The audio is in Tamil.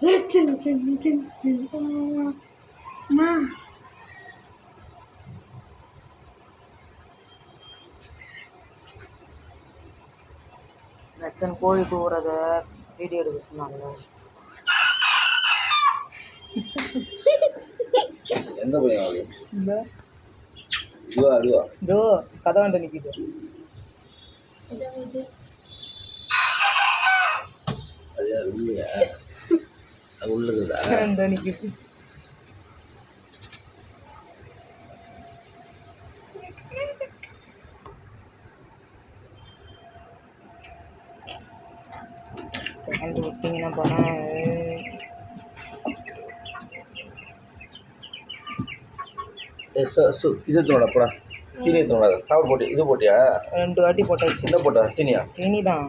நச்சன் கோழி கூவுறத வீடியோ எடுக்க சொன்னாங்க. எந்த பையன் இதுவா அதுவா இதோ கதவாண்ட நிற்கிது. அது உள்ளையா அது உள்ளுக்குதா இந்த நிற்கிது. கண்டு விட்டிங்கன்னா போனால் இது தோணா போடா தீனி தோணாது சாப்பிட போட்டி இது போட்டியா 2 வாட்டி போட்டாச்சு. என்ன போட்டா தீனியா தீனி தான்.